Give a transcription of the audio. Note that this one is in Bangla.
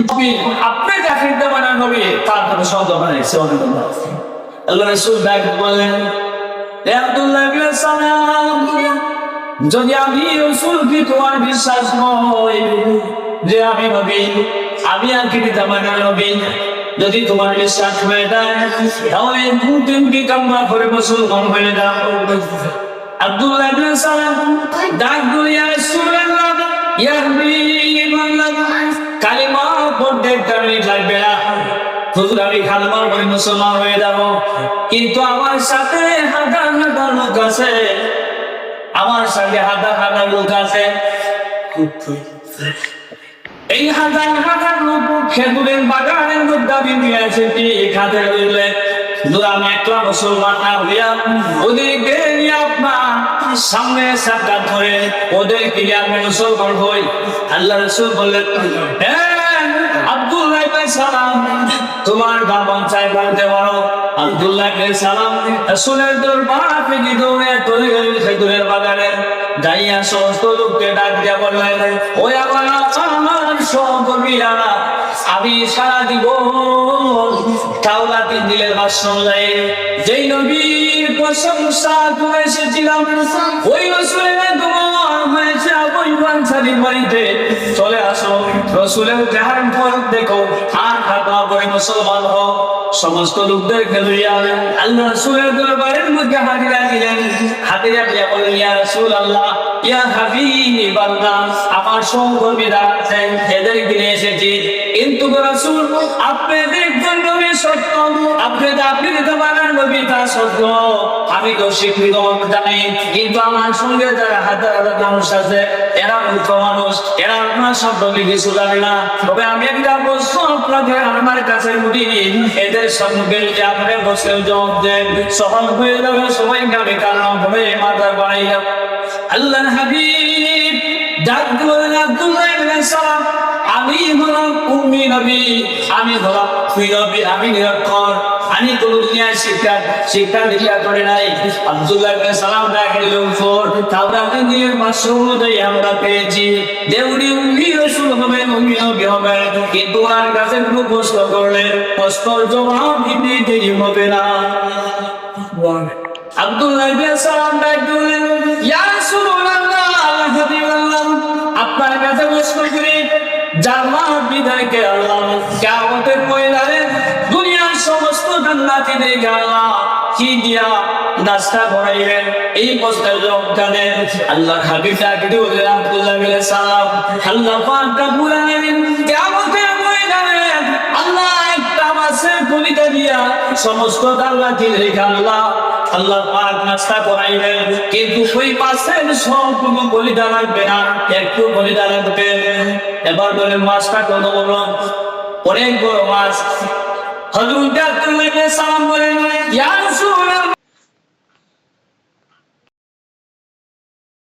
আপনি জাফর দেওয়ানা নবী তারপরে শব্দ বানাইছে অনেক আল্লাহ রাসূল ডাক বলেন হে আব্দুল্লাহ ইবনে সালাম যদি আমি রাসূল কি তোমার বিশ্বাস হয় যে আমি নবী আমি আখিরি জামানার নবী যদি তোমার বিশ্বাস হয়ে যায় তাহলে তুমি কামনা করে মুসলমান হয়ে যাও আব্দুল্লাহ ইবনে সালাম ডাক দিয়ে ইয়া রাসূলুল্লাহ ইয়া হাবিবাল্লাহ কালিমা পড়তে টাইম লাগবে না হুজুর আমি কালিমা পড়ে মুসলমান হয়ে যাব কিন্তু আমার সাথে হাজার হাজার লোক আছে আমার সাথে হাজার হাজার লোক আছে এই হাজার হাজার লোক খেজুরের বাগানের মধ্যে আমি নিয়ে এসেছি খাতে রইলে আমি একলা মুসলমান না হইয়া ওদেরকে নিয়ে আপনার সামনে সাক্ষাৎ করে ওদেরকে নিয়ে আমি মুসলমান হই আল্লাহ রাসূল বললেন আব্দুল্লাহ ইবনে সালাম তোমার দামান চাই বলতে পারো আব্দুল্লাহ ইবনে সালাম রাসূলের দরবারে থেকে দৌড়ে চলে গেল খেজুরের বাগানে যাইয়া সমস্ত লোককে ডাক দিয়া বললেন ওই আমার সহকর্মীরা আমি সারা দিব তাওরাত ইনজিলের ভাষণ গায়ে যেই নবীর প্রশংসা করে এসেছিলাম ওই রাসূলের দোয়া হয়েছে ওই বানসারির বাড়িতে চলে আসো রাসূলের চেহারা পর দেখো আর খাতা পরে মুসলমান হও সমস্ত লোকদেরকে লইয়া আল্লাহ রাসূলের দরবারের মধ্যে হাজিরা দিলেন হাজিরা দিয়া বললেন ইয়া রাসূলুল্লাহ ইয়া হাবিবাল্লাহ আমার সহকর্মীরা আছেন এদের কিনে এসেছি কিন্তু রাসূল আপনি দেখবেন নবী সত্য আপনি জামানার নবী তা সত্য আমি তো স্বীকৃত জানি কিন্তু আমার সঙ্গে যারা হাজার হাজার মানুষ আছে এরা মূর্খ মানুষ এরা আপনার শব্দ কিছু জানে না তবে আমি একটা প্রশ্ন আপনাদের আমার কাছে উঠিনি এদের সম্মুখে যদি আপনার বসেও জবাব দেন সহজ হয়ে যাবে সবাইকে আমি কারণ হয়ে মাথা বানাইলাম আল্লাহর হাবিব ডাক দিলেন আব্দুল্লাহ ইবনে সালাম আমি হলাম উম্মি নবী আমি হলাম তুই নবী আমি নিরক্ষর আমি কোন দুনিয়ায় শিক্ষা দীক্ষা করে নাই আব্দুল্লাহ ইবনে সালাম ডাক দিলেন ফোর তাওরাত ইনজিলের মাসউদই আমরা পেয়েছি দেউরি উম্মি রাসূল হবে উম্মি নবী হবে কিন্তু আর কাছে কোনো প্রশ্ন করলে প্রশ্নের জবাব দিতে দেরি হবে না আব্দুল্লাহ ইবনে সালাম ডাক দিলেন ইয়া রাসূলুল্লাহ আল্লাহ হাবিবাল্লাহ আপনার কাছে প্রশ্ন করি জান্নাত বিধায়কে আল্লাহ কিয়ামতের ময়দানে দুনিয়ার সমস্ত জান্নাতীদেরকে আল্লাহ কি দিয়া নাস্তা করাইবেন এই প্রশ্নের জবাব জানেন আল্লাহ হাবিব ডাক দিয়ে বললেন আব্দুল্লাহ ইবনে সালাম আল্লাহ পাক রব্বুল আলামিন কিয়ামতের ময়দানে আল্লাহ একটা মাছের কলিজা দিয়া সমস্ত জান্নাতীদেরকে আল্লাহ পাক নাস্তা করাইবেন কিন্তু ওই মাছের সম্পূর্ণ কলিজা লাগবে না একটু কলিজা লাগবে এবার বলে মাছটা কত বড় অনেক বড় মাছ হযরত আব্দুল্লাহ ইবনে সালাম বলেন ইয়া